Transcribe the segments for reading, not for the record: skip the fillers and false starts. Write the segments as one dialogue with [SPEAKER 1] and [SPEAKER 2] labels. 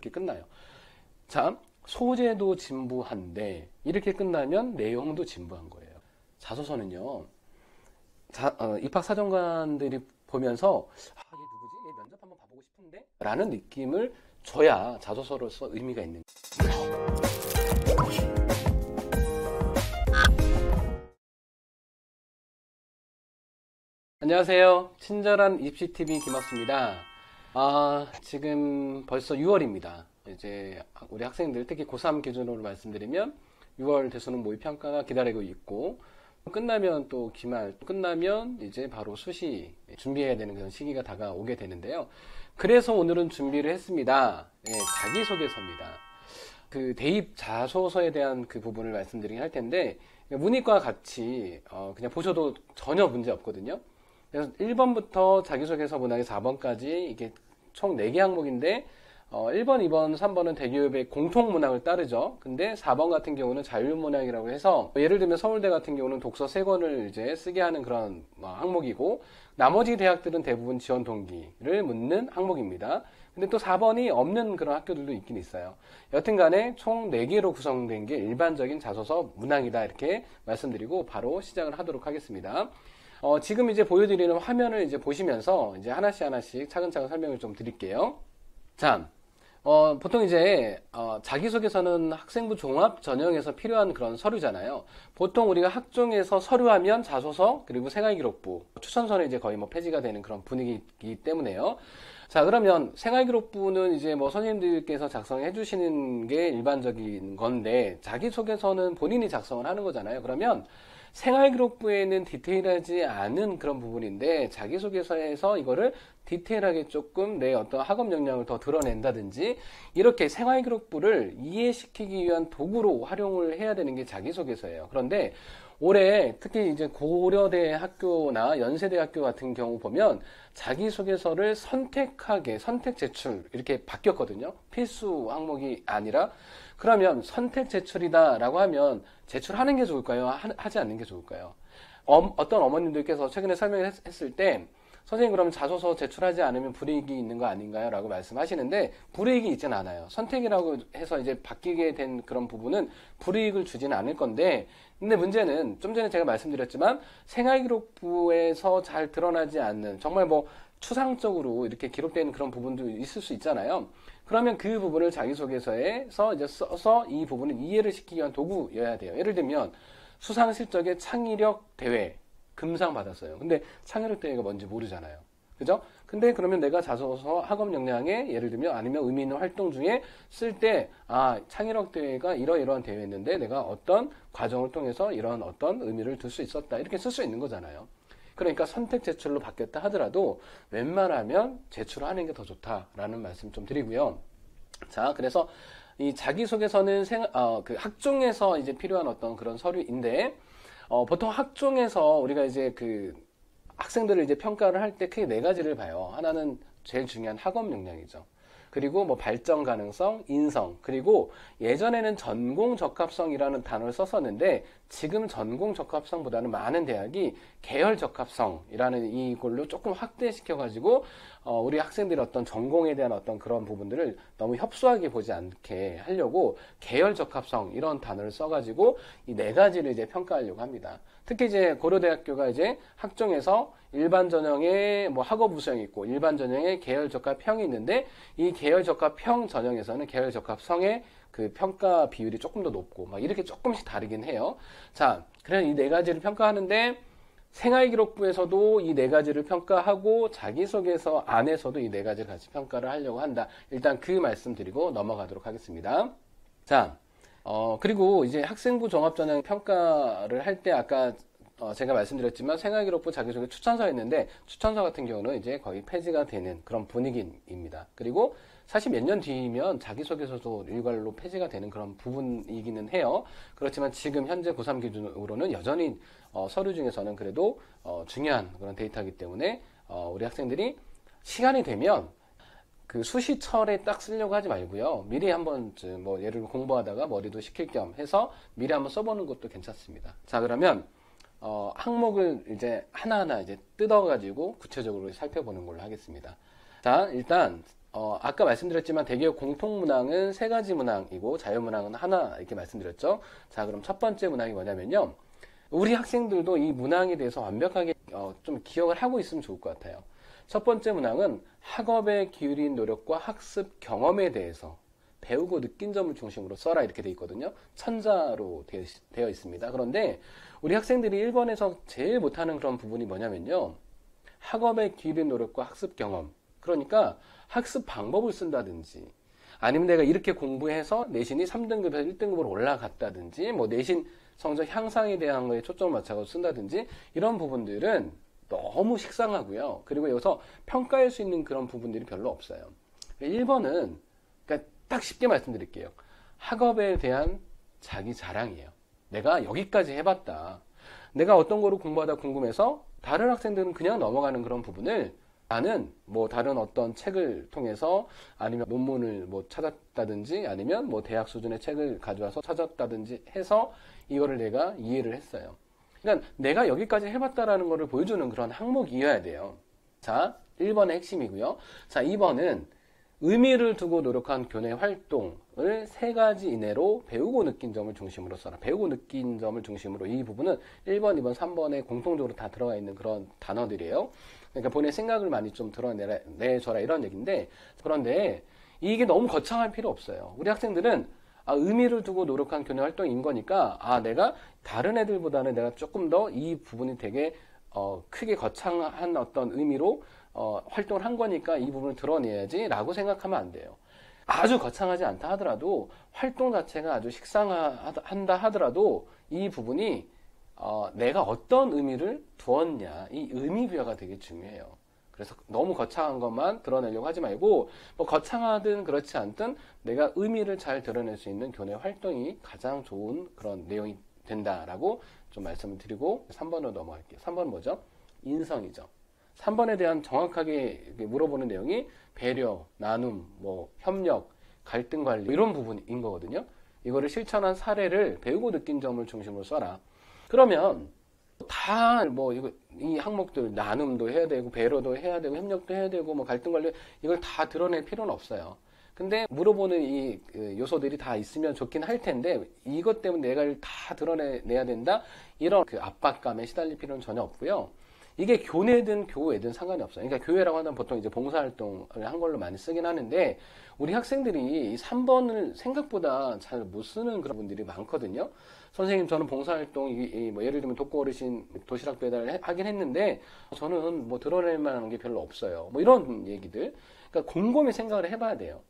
[SPEAKER 1] 이렇게 끝나요. 자, 소재도 진부한데 이렇게 끝나면 내용도 진부한 거예요. 자소서는요, 입학사정관들이 보면서 아, 얘 누구지? 얘 면접 한번 봐보고 싶은데? 라는 느낌을 줘야 자소서로서 의미가 있는 거예요. 안녕하세요. 친절한 입시TV 김학수입니다. 지금 벌써 6월입니다. 이제 우리 학생들, 특히 고3 기준으로 말씀드리면 6월 대수능 모의평가가 기다리고 있고, 끝나면 또 기말, 끝나면 이제 바로 수시 준비해야 되는 그런 시기가 다가오게 되는데요. 그래서 오늘은 준비를 했습니다. 자기소개서입니다. 그 대입 자소서에 대한 그 부분을 말씀드리긴 할 텐데, 문이과 같이 그냥 보셔도 전혀 문제 없거든요. 그래서 1번부터 자기소개서 문항의 4번까지 이게 총 4개 항목인데 1번, 2번, 3번은 대기업의 공통 문항을 따르죠. 근데 4번 같은 경우는 자율 문항이라고 해서 예를 들면 서울대 같은 경우는 독서 3권을 이제 쓰게 하는 그런 항목이고, 나머지 대학들은 대부분 지원 동기를 묻는 항목입니다. 근데 또 4번이 없는 그런 학교들도 있긴 있어요. 여튼 간에 총 4개로 구성된 게 일반적인 자소서 문항이다, 이렇게 말씀드리고 바로 시작을 하도록 하겠습니다. 지금 이제 보여드리는 화면을 이제 보시면서 이제 하나씩 차근차근 설명을 좀 드릴게요. 자, 보통 이제 자기소개서는 학생부 종합 전형에서 필요한 그런 서류잖아요. 보통 우리가 학종에서 서류하면 자소서 그리고 생활기록부, 추천서는 이제 거의 뭐 폐지가 되는 그런 분위기이기 때문에요. 자, 그러면 생활기록부는 이제 뭐 선생님들께서 작성해 주시는 게 일반적인 건데, 자기소개서는 본인이 작성을 하는 거잖아요. 그러면 생활기록부에는 디테일하지 않은 그런 부분인데, 자기소개서에서 이거를 디테일하게 조금 내 어떤 학업 역량을 더 드러낸다든지, 이렇게 생활기록부를 이해시키기 위한 도구로 활용을 해야 되는 게 자기소개서예요. 그런데 올해 특히 이제 고려대 학교나 연세대 학교 같은 경우 보면 자기소개서를 선택 제출 이렇게 바뀌었거든요. 필수 항목이 아니라. 그러면 선택 제출이다 라고 하면 제출하는 게 좋을까요? 하지 않는 게 좋을까요? 어떤 어머님들께서 최근에 설명했을 때, 선생님 그러면 자소서 제출하지 않으면 불이익이 있는 거 아닌가요? 라고 말씀하시는데, 불이익이 있진 않아요. 선택이라고 해서 이제 바뀌게 된 그런 부분은 불이익을 주지는 않을 건데, 근데 문제는 좀 전에 제가 말씀드렸지만 생활기록부에서 잘 드러나지 않는, 정말 뭐 추상적으로 이렇게 기록되는 그런 부분도 있을 수 있잖아요. 그러면 그 부분을 자기소개서에서 이제 써서 이 부분을 이해를 시키기 위한 도구여야 돼요. 예를 들면 수상실적의 창의력 대회 금상 받았어요. 근데 창의력 대회가 뭔지 모르잖아요. 그죠? 근데 그러면 내가 자소서 학업 역량에 예를 들면 아니면 의미 있는 활동 중에 쓸 때, 창의력 대회가 이러이러한 대회였는데 내가 어떤 과정을 통해서 이런 어떤 의미를 둘 수 있었다, 이렇게 쓸 수 있는 거잖아요. 그러니까 선택 제출로 바뀌었다 하더라도 웬만하면 제출하는 게 더 좋다라는 말씀 좀 드리고요. 자, 그래서 이 자기소개서는 그 학종에서 이제 필요한 어떤 그런 서류인데, 보통 학종에서 우리가 이제 그 학생들을 이제 평가를 할 때 크게 4가지를 봐요. 하나는 제일 중요한 학업 역량이죠. 그리고 뭐 발전 가능성, 인성, 그리고 예전에는 전공 적합성이라는 단어를 썼었는데, 지금 전공 적합성보다는 많은 대학이 계열 적합성이라는 이걸로 조금 확대시켜가지고 우리 학생들의 어떤 전공에 대한 어떤 그런 부분들을 너무 협소하게 보지 않게 하려고 계열 적합성 이런 단어를 써가지고 이 4가지를 이제 평가하려고 합니다. 특히 이제 고려대학교가 이제 학종에서 일반 전형에 뭐 학업 우수형이 있고 일반 전형에 계열 적합형이 있는데, 이 계열 적합형 전형에서는 계열 적합성의 그 평가 비율이 조금 더 높고 막 이렇게 조금씩 다르긴 해요. 자, 그래서 이 4가지를 평가하는데, 생활기록부에서도 이 4가지를 평가하고 자기소개서 안에서도 이 4가지를 같이 평가를 하려고 한다. 일단 그 말씀 드리고 넘어가도록 하겠습니다. 자, 그리고 이제 학생부 종합전형 평가를 할 때 아까 제가 말씀드렸지만 생활기록부 자기소개 추천서 있는데, 추천서 같은 경우는 이제 거의 폐지가 되는 그런 분위기입니다. 그리고 사실 몇 년 뒤면 자기소개서도 일괄로 폐지가 되는 그런 부분이기는 해요. 그렇지만 지금 현재 고3 기준으로는 여전히 서류 중에서는 그래도 중요한 그런 데이터이기 때문에 우리 학생들이 시간이 되면 그 수시철에 딱 쓰려고 하지 말고요. 미리 한번 뭐 예를 들어 공부하다가 머리도 식힐 겸 해서 미리 한번 써보는 것도 괜찮습니다. 자, 그러면 항목을 이제 하나하나 이제 뜯어가지고 구체적으로 살펴보는 걸로 하겠습니다. 자, 일단, 아까 말씀드렸지만 대기업 공통문항은 세 가지 문항이고 자유문항은 하나 이렇게 말씀드렸죠. 자, 그럼 첫 번째 문항이 뭐냐면요. 우리 학생들도 이 문항에 대해서 완벽하게 좀 기억을 하고 있으면 좋을 것 같아요. 첫 번째 문항은 학업에 기울인 노력과 학습 경험에 대해서 배우고 느낀 점을 중심으로 써라 이렇게 되어 있거든요. 천자로 되어 있습니다. 그런데 우리 학생들이 1번에서 제일 못하는 그런 부분이 뭐냐면요. 학업에 기울인 노력과 학습 경험. 그러니까 학습 방법을 쓴다든지 아니면 내가 이렇게 공부해서 내신이 3등급에서 1등급으로 올라갔다든지 뭐 내신 성적 향상에 대한 거에 초점을 맞춰서 쓴다든지 이런 부분들은 너무 식상하고요. 그리고 여기서 평가할 수 있는 그런 부분들이 별로 없어요. 1번은 그러니까 딱 쉽게 말씀드릴게요. 학업에 대한 자기 자랑이에요. 내가 여기까지 해봤다. 내가 어떤 거를 공부하다 궁금해서 다른 학생들은 그냥 넘어가는 그런 부분을 나는 뭐 다른 어떤 책을 통해서 아니면 논문을 뭐 찾았다든지 아니면 뭐 대학 수준의 책을 가져와서 찾았다든지 해서 이거를 내가 이해를 했어요. 그러니까 내가 여기까지 해봤다라는 거를 보여주는 그런 항목이어야 돼요. 자, 1번의 핵심이고요. 자, 2번은 의미를 두고 노력한 교내 활동을 세 가지 이내로 배우고 느낀 점을 중심으로 써라. 배우고 느낀 점을 중심으로 이 부분은 1번, 2번, 3번에 공통적으로 다 들어가 있는 그런 단어들이에요. 그러니까 본인의 생각을 많이 좀 드러내줘라 이런 얘기인데 그런데 이게 너무 거창할 필요 없어요. 우리 학생들은 의미를 두고 노력한 교내 활동인 거니까 내가 다른 애들보다는 내가 조금 더 이 부분이 되게 크게 거창한 어떤 의미로 활동을 한 거니까 이 부분을 드러내야지 라고 생각하면 안 돼요. 아주 거창하지 않다 하더라도 활동 자체가 아주 식상한다 하더라도 이 부분이 내가 어떤 의미를 두었냐 이 의미 부여가 되게 중요해요. 그래서 너무 거창한 것만 드러내려고 하지 말고 뭐 거창하든 그렇지 않든 내가 의미를 잘 드러낼 수 있는 교내 활동이 가장 좋은 그런 내용이 된다라고 좀 말씀을 드리고 3번으로 넘어갈게요. 3번은 뭐죠? 인성이죠. 3번에 대한 정확하게 물어보는 내용이 배려, 나눔, 뭐 협력, 갈등 관리 이런 부분인 거거든요. 이거를 실천한 사례를 배우고 느낀 점을 중심으로 써라. 그러면 다 뭐 이 항목들 나눔도 해야 되고 배려도 해야 되고 협력도 해야 되고 뭐 갈등 관리 이걸 다 드러낼 필요는 없어요. 근데 물어보는 이 요소들이 다 있으면 좋긴 할 텐데 이것 때문에 내가 다 드러내야 된다 이런 그 압박감에 시달릴 필요는 전혀 없고요. 이게 교내든 교외든 상관이 없어요. 그러니까 교회라고 하면 보통 이제 봉사활동을 한 걸로 많이 쓰긴 하는데 우리 학생들이 이 3번을 생각보다 잘 못 쓰는 그런 분들이 많거든요. 선생님 저는 봉사활동 뭐 예를 들면 독거어르신 도시락 배달을 하긴 했는데 저는 뭐 드러낼 만한 게 별로 없어요. 뭐 이런 얘기들. 그러니까 곰곰이 생각을 해봐야 돼요.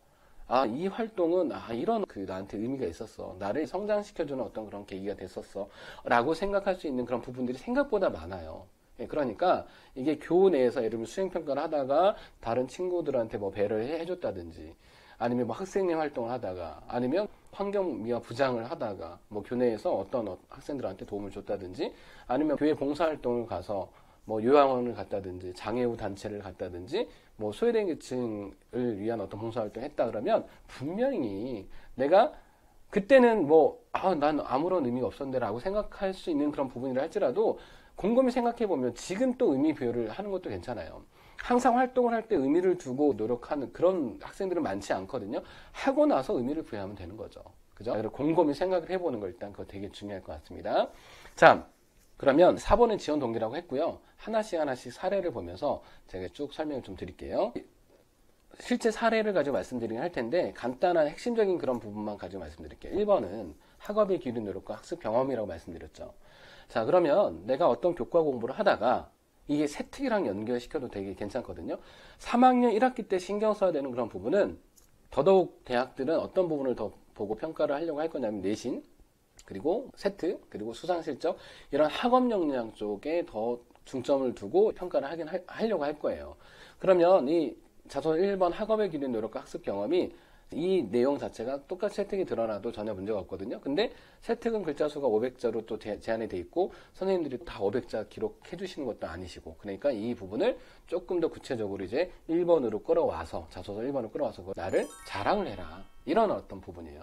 [SPEAKER 1] 이 활동은 이런 나한테 의미가 있었어. 나를 성장시켜주는 어떤 그런 계기가 됐었어. 라고 생각할 수 있는 그런 부분들이 생각보다 많아요. 그러니까 이게 교내에서 예를 들면 수행평가를 하다가 다른 친구들한테 뭐 배려를 해줬다든지 아니면 뭐 학생회 활동을 하다가 아니면 환경미화 부장을 하다가 뭐 교내에서 어떤 학생들한테 도움을 줬다든지 아니면 교회 봉사활동을 가서 뭐 요양원을 갔다든지 장애우 단체를 갔다든지 뭐 소외된 계층을 위한 어떤 봉사활동을 했다 그러면 분명히 내가 그때는 난 아무런 의미가 없었는데 라고 생각할 수 있는 그런 부분이라 할지라도 곰곰이 생각해보면 지금 또 의미 부여를 하는 것도 괜찮아요. 항상 활동을 할 때 의미를 두고 노력하는 그런 학생들은 많지 않거든요. 하고 나서 의미를 부여하면 되는 거죠. 그죠? 그래서 곰곰이 생각을 해보는 거 일단 그거 되게 중요할 것 같습니다. 자, 그러면 4번은 지원 동기라고 했고요. 하나씩 사례를 보면서 제가 쭉 설명을 좀 드릴게요. 실제 사례를 가지고 말씀드리긴 할 텐데 간단한 핵심적인 그런 부분만 가지고 말씀드릴게요. 1번은 학업에 기울인 노력과 학습 경험이라고 말씀드렸죠. 자, 그러면 내가 어떤 교과 공부를 하다가 이게 세특이랑 연결시켜도 되게 괜찮거든요. 3학년 1학기 때 신경 써야 되는 그런 부분은 더더욱 대학들은 어떤 부분을 더 보고 평가를 하려고 할 거냐면 내신, 그리고 세특, 그리고 수상실적 이런 학업 역량 쪽에 더 중점을 두고 평가를 하려고 할 거예요. 그러면 이 자소 1번 학업에 기울인 노력과 학습 경험이 이 내용 자체가 똑같이 세특이 드러나도 전혀 문제가 없거든요. 근데 세특은 글자 수가 500자로 또 제한이 돼 있고 선생님들이 다 500자 기록해 주시는 것도 아니시고 그러니까 이 부분을 조금 더 구체적으로 이제 1번으로 끌어와서 자소서 1번으로 끌어와서 나를 자랑을 해라. 이런 어떤 부분이에요.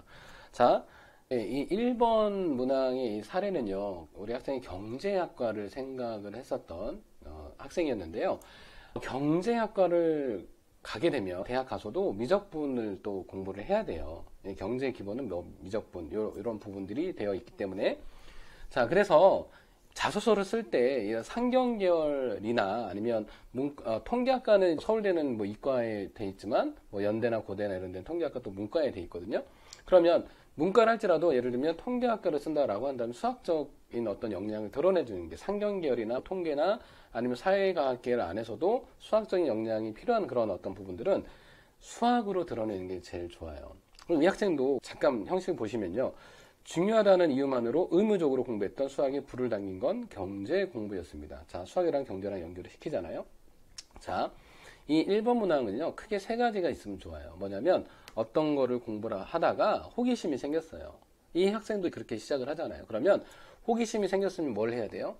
[SPEAKER 1] 자, 네, 이 1번 문항의 이 사례는요, 우리 학생이 경제학과를 생각을 했었던 학생이었는데요. 경제학과를 가게 되면 대학 가서도 미적분을 또 공부를 해야 돼요. 경제 기본은 뭐 미적분, 이런 부분들이 되어 있기 때문에. 자, 그래서 자소서를 쓸 때 상경계열이나 아니면 통계학과는 서울대는 뭐 이과에 돼 있지만 뭐 연대나 고대나 이런 데는 통계학과 또 문과에 돼 있거든요. 그러면 문과를 할지라도 예를 들면 통계학과를 쓴다라고 한다면 수학적인 어떤 역량을 드러내주는 게 상경계열이나 통계나 아니면 사회과학계열 안에서도 수학적인 역량이 필요한 그런 어떤 부분들은 수학으로 드러내는 게 제일 좋아요. 그럼 이 학생도 잠깐 형식 보시면요. 중요하다는 이유만으로 의무적으로 공부했던 수학에 불을 당긴 건 경제 공부였습니다. 자, 수학이랑 경제랑 연결을 시키잖아요. 자, 이 1번 문항은요, 크게 세 가지가 있으면 좋아요. 뭐냐면, 어떤 거를 공부를 하다가 호기심이 생겼어요. 이 학생도 그렇게 시작을 하잖아요. 그러면 호기심이 생겼으면 뭘 해야 돼요?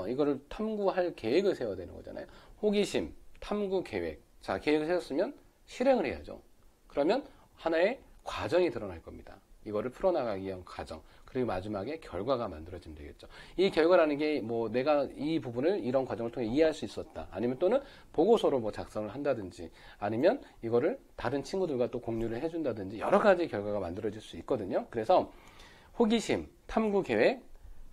[SPEAKER 1] 이거를 탐구할 계획을 세워야 되는 거잖아요. 호기심, 탐구 계획. 자, 계획을 세웠으면 실행을 해야죠. 그러면 하나의 과정이 드러날 겁니다. 이거를 풀어나가기 위한 과정, 그리고 마지막에 결과가 만들어지면 되겠죠. 이 결과라는 게 뭐 내가 이 부분을 이런 과정을 통해 이해할 수 있었다. 아니면 또는 보고서로 뭐 작성을 한다든지, 아니면 이거를 다른 친구들과 또 공유를 해준다든지, 여러 가지 결과가 만들어질 수 있거든요. 그래서 호기심, 탐구 계획,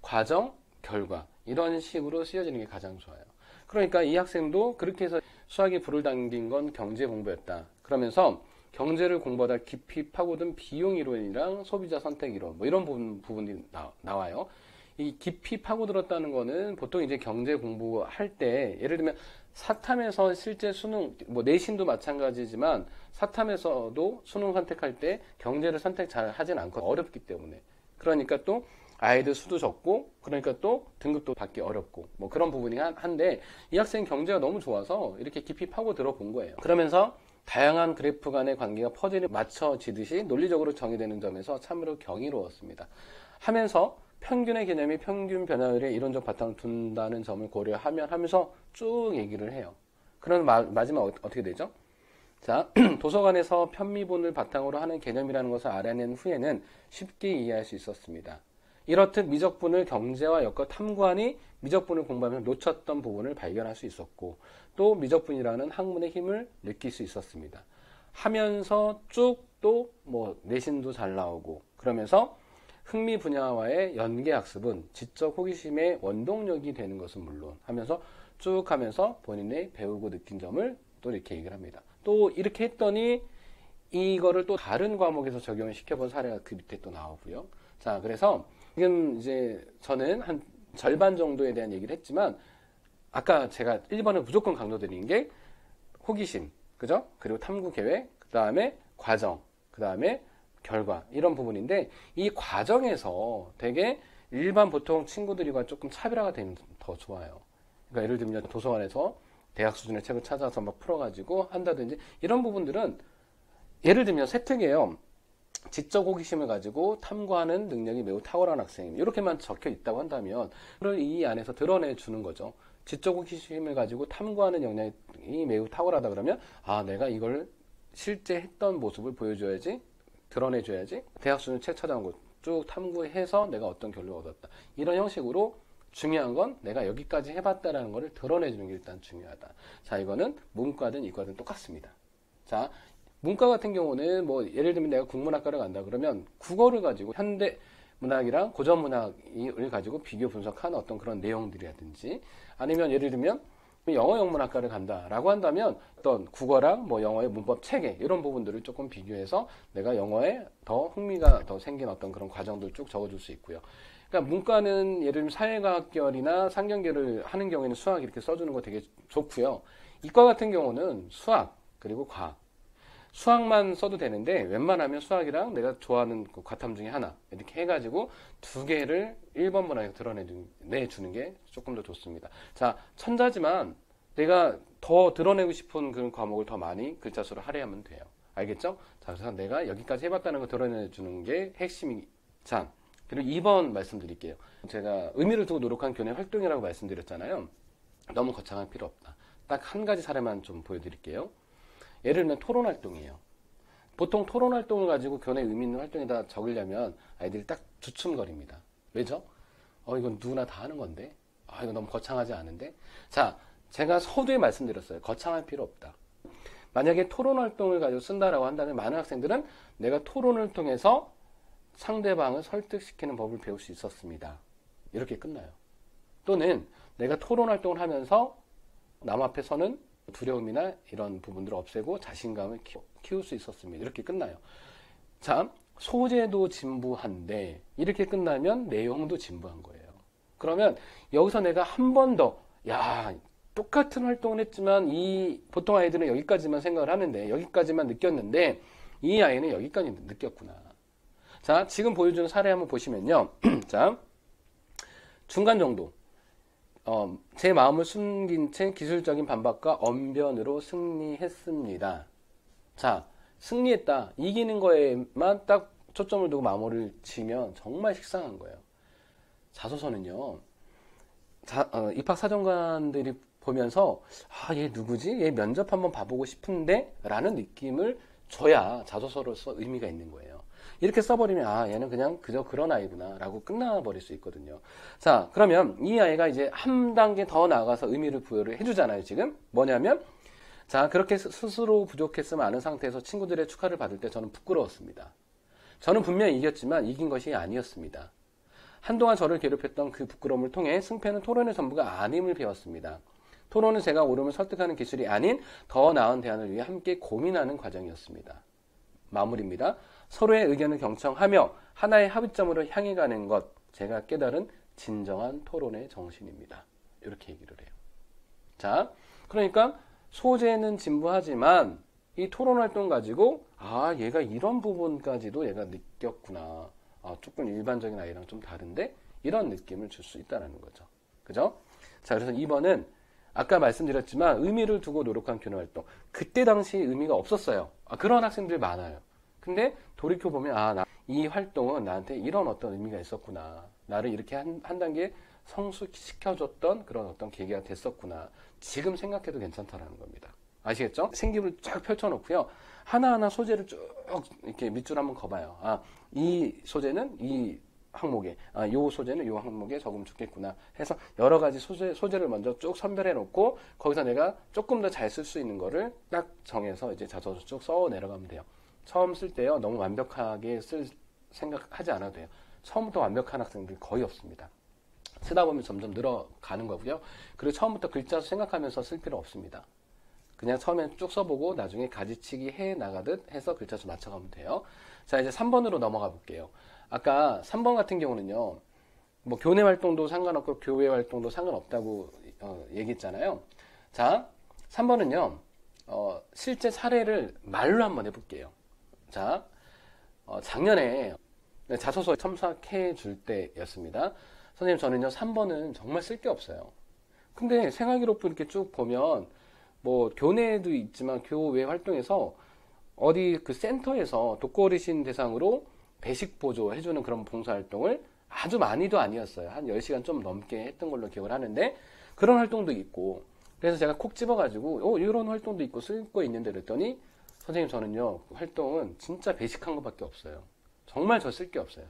[SPEAKER 1] 과정, 결과, 이런 식으로 쓰여지는 게 가장 좋아요. 그러니까 이 학생도 그렇게 해서 수학에 불을 당긴 건 경제 공부였다. 그러면서 경제를 공부하다 깊이 파고든 비용 이론이랑 소비자 선택 이론, 뭐 이런 부분이 나와요. 이 깊이 파고들었다는 거는 보통 이제 경제 공부할 때, 예를 들면 사탐에서 실제 수능, 뭐 내신도 마찬가지지만 사탐에서도 수능 선택할 때 경제를 선택 잘 하진 않고 어렵기 때문에. 그러니까 또 아이들 수도 적고, 그러니까 또 등급도 받기 어렵고, 뭐 그런 부분이 한데, 이 학생 경제가 너무 좋아서 이렇게 깊이 파고들어 본 거예요. 그러면서 다양한 그래프 간의 관계가 퍼즐이 맞춰지듯이 논리적으로 정의되는 점에서 참으로 경이로웠습니다. 하면서 평균의 개념이 평균 변화율에 이론적 바탕을 둔다는 점을 고려하면서 쭉 얘기를 해요. 그럼 마지막 어떻게 되죠? 자, 도서관에서 편미본을 바탕으로 하는 개념이라는 것을 알아낸 후에는 쉽게 이해할 수 있었습니다. 이렇듯 미적분을 경제와 엮어 탐구하니 미적분을 공부하면서 놓쳤던 부분을 발견할 수 있었고, 또 미적분이라는 학문의 힘을 느낄 수 있었습니다. 하면서 쭉 또 뭐 내신도 잘 나오고, 그러면서 흥미 분야와의 연계학습은 지적 호기심의 원동력이 되는 것은 물론 하면서 쭉 하면서 본인의 배우고 느낀 점을 또 이렇게 얘기를 합니다. 또 이렇게 했더니 이거를 또 다른 과목에서 적용을 시켜본 사례가 그 밑에 또 나오고요. 자, 그래서 지금 이제 저는 한 절반 정도에 대한 얘기를 했지만, 아까 제가 1번을 무조건 강조드린 게 호기심, 그죠? 그리고 탐구 계획, 그 다음에 과정, 그 다음에 결과, 이런 부분인데, 이 과정에서 되게 일반 보통 친구들과 조금 차별화가 되면 더 좋아요. 그러니까 예를 들면 도서관에서 대학 수준의 책을 찾아서 막 풀어가지고 한다든지, 이런 부분들은 예를 들면 세특이에요. 지적 호기심을 가지고 탐구하는 능력이 매우 탁월한 학생입니다. 이렇게만 적혀 있다고 한다면 그걸 이 안에서 드러내 주는 거죠. 지적 호기심을 가지고 탐구하는 역량이 매우 탁월하다 그러면, 아, 내가 이걸 실제 했던 모습을 보여줘야지, 드러내줘야지, 대학 수준 책 찾아온 거 쭉 탐구해서 내가 어떤 결론을 얻었다. 이런 형식으로 중요한 건 내가 여기까지 해봤다라는 것을 드러내주는 게 일단 중요하다. 자, 이거는 문과든 이과든 똑같습니다. 자, 문과 같은 경우는 뭐 예를 들면 내가 국문학과를 간다 그러면 국어를 가지고 현대 문학이랑 고전 문학을 가지고 비교 분석하는 어떤 그런 내용들이라든지, 아니면 예를 들면 영어 영문학과를 간다라고 한다면 어떤 국어랑 뭐 영어의 문법 체계 이런 부분들을 조금 비교해서 내가 영어에 더 흥미가 더 생긴 어떤 그런 과정들 쭉 적어줄 수 있고요. 그러니까 문과는 예를 들면 사회과학계열이나 상경계열을 하는 경우에는 수학 이렇게 써주는 거 되게 좋고요. 이과 같은 경우는 수학 그리고 과학, 수학만 써도 되는데 웬만하면 수학이랑 내가 좋아하는 그 과탐 중에 하나 이렇게 해가지고 두 개를 1번 문항에 드러내주는 게 조금 더 좋습니다. 자, 천자지만 내가 더 드러내고 싶은 그런 과목을 더 많이 글자 수를 할애하면 돼요. 알겠죠? 자, 그래서 내가 여기까지 해봤다는 걸 드러내주는 게 핵심이. 자, 그리고 2번 말씀드릴게요. 제가 의미를 두고 노력한 교내 활동이라고 말씀드렸잖아요. 너무 거창할 필요 없다. 딱 한 가지 사례만 좀 보여드릴게요. 예를 들면 토론 활동이에요. 보통 토론 활동을 가지고 교내 의미 있는 활동에다 적으려면 아이들이 딱 주춤거립니다. 왜죠? 이건 누구나 다 하는 건데. 이거 너무 거창하지 않은데. 자, 제가 서두에 말씀드렸어요. 거창할 필요 없다. 만약에 토론 활동을 가지고 쓴다라고 한다면 많은 학생들은 내가 토론을 통해서 상대방을 설득시키는 법을 배울 수 있었습니다. 이렇게 끝나요. 또는 내가 토론 활동을 하면서 남 앞에 서는 두려움이나 이런 부분들을 없애고 자신감을 키울 수 있었습니다. 이렇게 끝나요. 자, 소재도 진부한데 이렇게 끝나면 내용도 진부한 거예요. 그러면 여기서 내가 한 번 더, 똑같은 활동을 했지만 보통 아이들은 여기까지만 생각을 하는데 여기까지만 느꼈는데 이 아이는 여기까지 느꼈구나. 자, 지금 보여주는 사례 한번 보시면요. 자, 중간 정도. 제 마음을 숨긴 채 기술적인 반박과 언변으로 승리했습니다. 자, 승리했다. 이기는 거에만 딱 초점을 두고 마무리를 치면 정말 식상한 거예요. 자소서는요. 입학사정관들이 보면서 얘 누구지? 얘 면접 한번 봐보고 싶은데? 라는 느낌을 줘야 자소서로서 의미가 있는 거예요. 이렇게 써버리면 얘는 그냥 그저 그런 아이구나 라고 끝나버릴 수 있거든요. 자, 그러면 이 아이가 이제 한 단계 더 나아가서 의미를 부여를 해주잖아요. 지금 뭐냐면, 자, 그렇게 스스로 부족했음을 아는 상태에서 친구들의 축하를 받을 때 저는 부끄러웠습니다. 저는 분명히 이겼지만 이긴 것이 아니었습니다. 한동안 저를 괴롭혔던 그 부끄러움을 통해 승패는 토론의 전부가 아님을 배웠습니다. 토론은 제가 옳음을 설득하는 기술이 아닌 더 나은 대안을 위해 함께 고민하는 과정이었습니다. 마무리입니다. 서로의 의견을 경청하며 하나의 합의점으로 향해 가는 것, 제가 깨달은 진정한 토론의 정신입니다. 이렇게 얘기를 해요. 자, 그러니까 소재는 진부하지만 이 토론 활동 가지고 얘가 이런 부분까지도 얘가 느꼈구나. 조금 일반적인 아이랑 좀 다른데 이런 느낌을 줄 수 있다는 거죠. 그죠? 자, 그래서 2번은 아까 말씀드렸지만 의미를 두고 노력한 교내 활동. 그때 당시 의미가 없었어요. 그런 학생들이 많아요. 근데 돌이켜보면 이 활동은 나한테 이런 어떤 의미가 있었구나. 나를 이렇게 한 단계 성숙시켜줬던 그런 어떤 계기가 됐었구나. 지금 생각해도 괜찮다라는 겁니다. 아시겠죠? 생기부를 쫙 펼쳐놓고요. 하나하나 소재를 쭉 이렇게 밑줄 한번 그어봐요. 이 소재는 이 항목에, 요 소재는 요 항목에 적으면 좋겠구나 해서 여러 가지 소재를 먼저 쭉 선별해 놓고 거기서 내가 조금 더 잘 쓸 수 있는 거를 딱 정해서 이제 자소서 쭉 써 내려가면 돼요. 처음 쓸 때요, 너무 완벽하게 쓸 생각하지 않아도 돼요. 처음부터 완벽한 학생들이 거의 없습니다. 쓰다 보면 점점 늘어가는 거고요. 그리고 처음부터 글자 생각하면서 쓸 필요 없습니다. 그냥 처음엔 쭉 써보고 나중에 가지치기 해 나가듯 해서 글자 수 맞춰가면 돼요. 자, 이제 3번으로 넘어가 볼게요. 아까 3번 같은 경우는요, 뭐 교내 활동도 상관없고 교외 활동도 상관없다고 얘기했잖아요. 자, 3번은요, 실제 사례를 말로 한번 해볼게요. 자, 작년에 자소서 첨삭해 줄 때였습니다. 선생님, 저는요, 3번은 정말 쓸 게 없어요. 근데 생활기록부 이렇게 쭉 보면, 뭐, 교내에도 있지만 교외 활동에서 어디 그 센터에서 독거 어르신 대상으로 배식 보조 해주는 그런 봉사활동을 아주 많이도 아니었어요. 한 10시간 좀 넘게 했던 걸로 기억을 하는데, 그런 활동도 있고, 그래서 제가 콕 집어가지고, 이런 활동도 있고 쓸 거 있는데 그랬더니, 선생님, 저는요, 활동은 진짜 배식한 것밖에 없어요. 정말 저 쓸 게 없어요.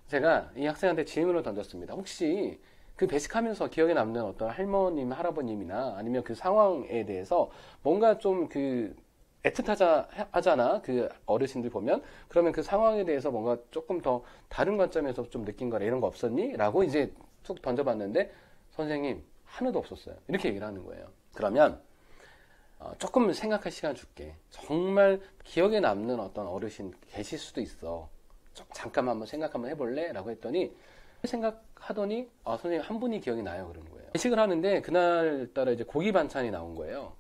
[SPEAKER 1] 제가 이 학생한테 질문을 던졌습니다. 혹시 그 배식하면서 기억에 남는 어떤 할머님, 할아버님이나 아니면 그 상황에 대해서 뭔가 좀 그 애틋하잖아. 그 어르신들 보면. 그러면 그 상황에 대해서 뭔가 조금 더 다른 관점에서 좀 느낀 거라 이런 거 없었니? 라고 이제 툭 던져봤는데 선생님, 하나도 없었어요. 이렇게 얘기를 하는 거예요. 그러면 조금 생각할 시간 줄게. 정말 기억에 남는 어떤 어르신 계실 수도 있어. 잠깐만 한번 생각 한번 해볼래? 라고 했더니 생각하더니 선생님 한 분이 기억이 나요. 그러는 거예요. 회식을 하는데 그날따라 이제 고기 반찬이 나온 거예요.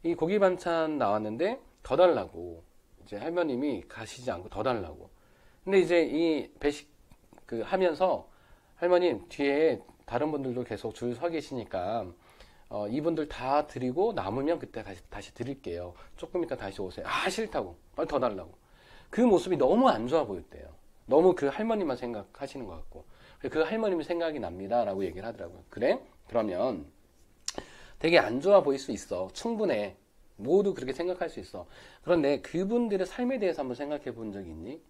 [SPEAKER 1] 이 고기 반찬 나왔는데 더 달라고 이제 할머님이 가시지 않고 더 달라고. 근데 이제 이 배식 그 하면서 할머님 뒤에 다른 분들도 계속 줄 서 계시니까 이분들 다 드리고 남으면 그때 다시 드릴게요. 조금 이따 다시 오세요. 싫다고. 더 달라고. 그 모습이 너무 안 좋아 보였대요. 너무 그 할머니만 생각하시는 것 같고. 그 할머님이 생각이 납니다. 라고 얘기를 하더라고요. 그래? 그러면 되게 안 좋아 보일 수 있어. 충분해. 모두 그렇게 생각할 수 있어. 그런데 그분들의 삶에 대해서 한번 생각해 본 적이 있니?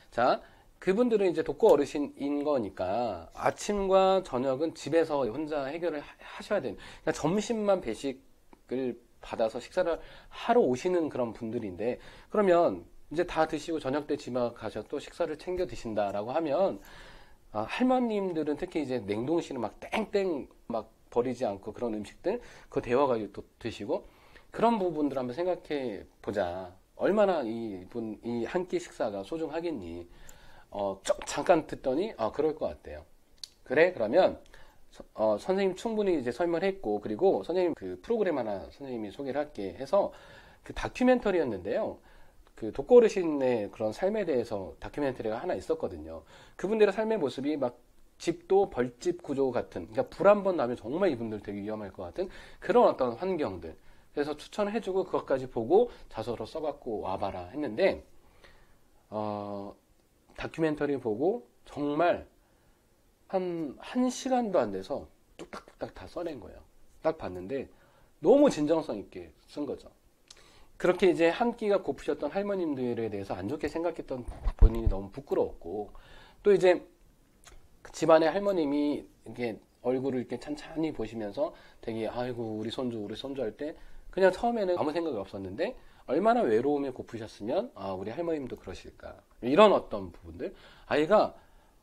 [SPEAKER 1] 자, 그분들은 이제 독거 어르신인 거니까 아침과 저녁은 집에서 혼자 해결을 하셔야 되는, 그러니까 점심만 배식을 받아서 식사를 하러 오시는 그런 분들인데, 그러면 이제 다 드시고 저녁 때 집에 가셔서 또 식사를 챙겨 드신다라고 하면, 할머님들은 특히 이제 냉동실을 막 땡땡 막 버리지 않고 그런 음식들 그거 데워가지고 또 드시고, 그런 부분들 한번 생각해 보자. 얼마나 이 한 끼 식사가 소중하겠니? 잠깐 듣더니, 그럴 것 같대요. 그래? 그러면, 선생님 충분히 이제 설명했고, 그리고 선생님 그 프로그램 하나 선생님이 소개를 할게 해서 그 다큐멘터리였는데요. 그 독거 어르신의 그런 삶에 대해서 다큐멘터리가 하나 있었거든요. 그분들의 삶의 모습이 막 집도 벌집 구조 같은, 그러니까 불 한 번 나면 정말 이분들 되게 위험할 것 같은 그런 어떤 환경들. 그래서 추천을 해주고 그것까지 보고 자소로 써갖고 와봐라 했는데, 다큐멘터리 보고 정말 한 1시간도 안 돼서 뚝딱뚝딱 다 써낸 거예요. 딱 봤는데 너무 진정성 있게 쓴 거죠. 그렇게 이제 한 끼가 고프셨던 할머님들에 대해서 안 좋게 생각했던 본인이 너무 부끄러웠고, 또 이제 집안의 할머님이 이렇게 얼굴을 이렇게 찬찬히 보시면서 되게 아이고 우리 손주 할 때 그냥 처음에는 아무 생각이 없었는데 얼마나 외로움에 고프셨으면 우리 할머님도 그러실까, 이런 어떤 부분들, 아이가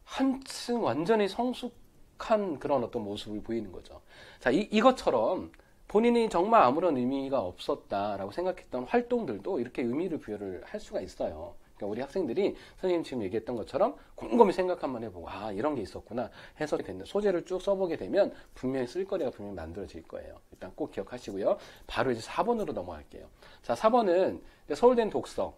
[SPEAKER 1] 한층 완전히 성숙한 그런 어떤 모습을 보이는 거죠. 자, 이것처럼 본인이 정말 아무런 의미가 없었다라고 생각했던 활동들도 이렇게 의미를 부여를 할 수가 있어요. 그러니까 우리 학생들이 선생님 지금 얘기했던 것처럼 곰곰이 생각 한번 해보고 이런 게 있었구나 해서 소재를 쭉 써보게 되면 분명히 쓸거리가 분명히 만들어질 거예요. 일단 꼭 기억하시고요. 바로 이제 4번으로 넘어갈게요. 자, 4번은 서울대는 독서.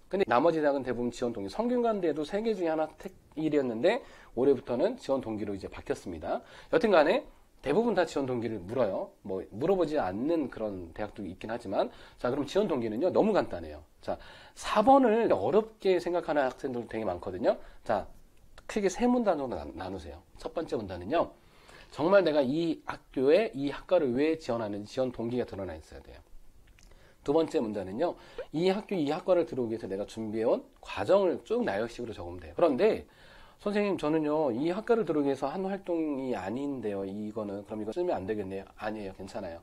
[SPEAKER 1] 근데 나머지 대학은 대부분 지원 동기. 성균관대도 3개 중에 하나 택일이었는데 올해부터는 지원 동기로 이제 바뀌었습니다. 여튼간에 대부분 다 지원 동기를 물어요. 뭐 물어보지 않는 그런 대학도 있긴 하지만, 자, 그럼 지원 동기는요 너무 간단해요. 자, 4번을 어렵게 생각하는 학생들도 되게 많거든요. 자, 크게 3문단으로 나누세요. 첫 번째 문단은요, 정말 내가 이 학교에 이 학과를 왜 지원하는지 지원 동기가 드러나 있어야 돼요. 두 번째 문단은요, 이 학교 이 학과를 들어오기 위해서 내가 준비해온 과정을 쭉 나열식으로 적으면 돼요. 그런데 선생님 저는요 이 학과를 들어오기 위해서 한 활동이 아닌데요, 이거는 그럼 이거 쓰면 안 되겠네요. 아니에요, 괜찮아요.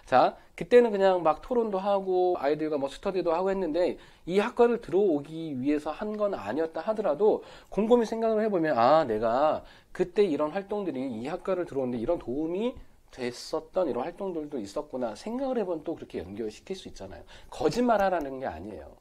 [SPEAKER 1] 자, 그때는 그냥 막 토론도 하고 아이들과 뭐 스터디도 하고 했는데 이 학과를 들어오기 위해서 한 건 아니었다 하더라도 곰곰이 생각을 해보면 내가 그때 이런 활동들이 이 학과를 들어오는데 이런 도움이 됐었던 이런 활동들도 있었구나 생각을 해보면 또 그렇게 연결시킬 수 있잖아요. 거짓말하라는 게 아니에요.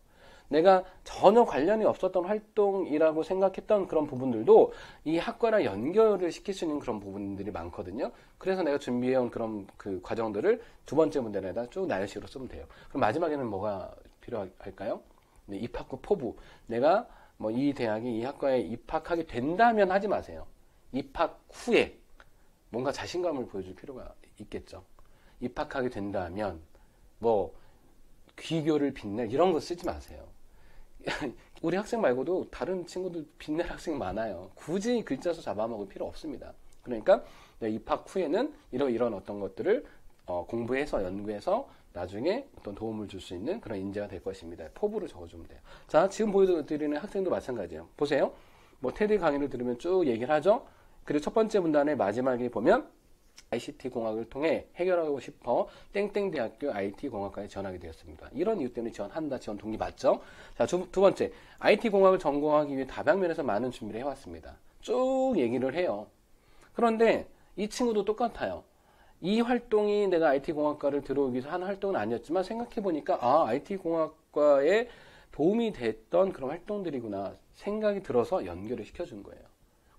[SPEAKER 1] 내가 전혀 관련이 없었던 활동이라고 생각했던 그런 부분들도 이 학과랑 연결을 시킬 수 있는 그런 부분들이 많거든요. 그래서 내가 준비해온 그런 그 과정들을 두 번째 문단에다 쭉 나열식으로 쓰면 돼요. 그럼 마지막에는 뭐가 필요할까요? 네, 입학 후 포부. 내가 뭐 이 대학이 이 학과에 입학하게 된다면 하지 마세요. 입학 후에 뭔가 자신감을 보여줄 필요가 있겠죠. 입학하게 된다면 뭐 귀교를 빛낼 이런 거 쓰지 마세요. 우리 학생 말고도 다른 친구들 빛낼 학생 많아요. 굳이 글자수 잡아먹을 필요 없습니다. 그러니까 입학 후에는 이런 어떤 것들을 공부해서 연구해서 나중에 어떤 도움을 줄 수 있는 그런 인재가 될 것입니다. 포부를 적어주면 돼요. 자, 지금 보여드리는 학생도 마찬가지예요. 보세요. 뭐 테드 강의를 들으면 쭉 얘기를 하죠. 그리고 첫 번째 문단의 마지막에 보면 ICT 공학을 통해 해결하고 싶어 땡땡 대학교 IT 공학과에 지원하게 되었습니다. 이런 이유 때문에 지원한다. 지원 동기 맞죠? 자, 두 번째, IT 공학을 전공하기 위해 다방면에서 많은 준비를 해왔습니다. 쭉 얘기를 해요. 그런데 이 친구도 똑같아요. 이 활동이 내가 IT 공학과를 들어오기 위해서 하는 활동은 아니었지만 생각해보니까 IT 공학과에 도움이 됐던 그런 활동들이구나 생각이 들어서 연결을 시켜준 거예요.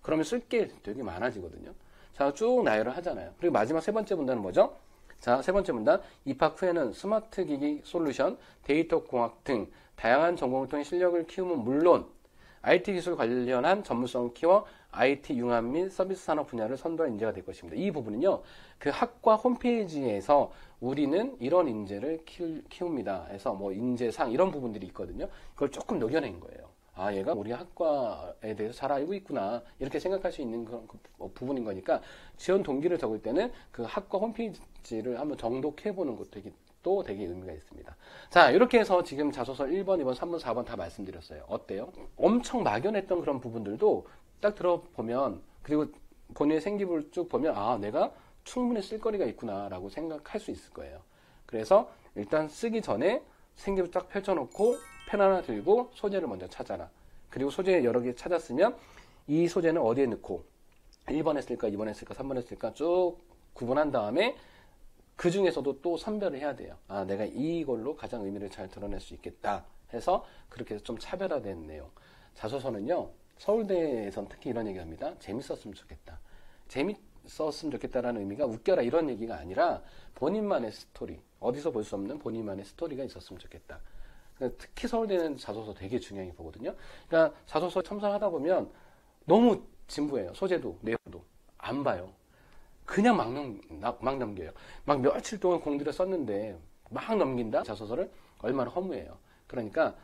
[SPEAKER 1] 그러면 쓸 게 되게 많아지거든요. 자, 쭉 나열을 하잖아요. 그리고 마지막 세 번째 문단은 뭐죠? 자, 세 번째 문단. 입학 후에는 스마트 기기 솔루션, 데이터 공학 등 다양한 전공을 통해 실력을 키우면 물론 IT 기술 관련한 전문성을 키워 IT 융합 및 서비스 산업 분야를 선도한 인재가 될 것입니다. 이 부분은요, 그 학과 홈페이지에서 우리는 이런 인재를 키웁니다 해서 뭐 인재상 이런 부분들이 있거든요. 그걸 조금 녹여낸 거예요. 얘가 우리 학과에 대해서 잘 알고 있구나 이렇게 생각할 수 있는 그런 부분인 거니까 지원 동기를 적을 때는 그 학과 홈페이지를 한번 정독해 보는 것도 되게 것도 되게 의미가 있습니다. 자, 이렇게 해서 지금 자소서 1번, 2번, 3번, 4번 다 말씀드렸어요. 어때요? 엄청 막연했던 그런 부분들도 딱 들어보면, 그리고 본인의 생기부를 쭉 보면, 아, 내가 충분히 쓸 거리가 있구나라고 생각할 수 있을 거예요. 그래서 일단 쓰기 전에 생기부 딱 펼쳐놓고 펜 하나 들고 소재를 먼저 찾아라. 그리고 소재 여러 개 찾았으면 이 소재는 어디에 넣고 1번에 쓸까, 2번에 쓸까, 3번에 쓸까 쭉 구분한 다음에 그 중에서도 또 선별을 해야 돼요. 아, 내가 이걸로 가장 의미를 잘 드러낼 수 있겠다 해서 그렇게 해서 좀 차별화된 내용. 자소서는요, 서울대에선 특히 이런 얘기 합니다. 재밌었으면 좋겠다. 재밌었으면 좋겠다라는 의미가 웃겨라 이런 얘기가 아니라 본인만의 스토리, 어디서 볼 수 없는 본인만의 스토리가 있었으면 좋겠다. 특히 서울대는 자소서 되게 중요하게 보거든요. 그러니까 자소서 첨삭하다 보면 너무 진부해요. 소재도 내용도 안 봐요. 그냥 막 넘겨요. 막 며칠 동안 공들여 썼는데 막 넘긴다? 자소서를 얼마나 허무해요. 그러니까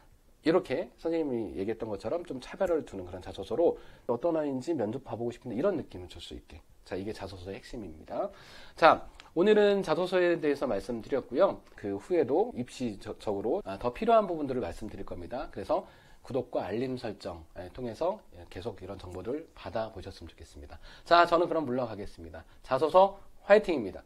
[SPEAKER 1] 이렇게 선생님이 얘기했던 것처럼 좀 차별을 두는 그런 자소서로 어떤 아이인지 면접 봐보고 싶은데 이런 느낌을 줄 수 있게. 자, 이게 자소서의 핵심입니다. 자, 오늘은 자소서에 대해서 말씀드렸고요. 그 후에도 입시적으로 더 필요한 부분들을 말씀드릴 겁니다. 그래서 구독과 알림 설정 통해서 계속 이런 정보를 받아보셨으면 좋겠습니다. 자, 저는 그럼 물러가겠습니다. 자소서 화이팅입니다.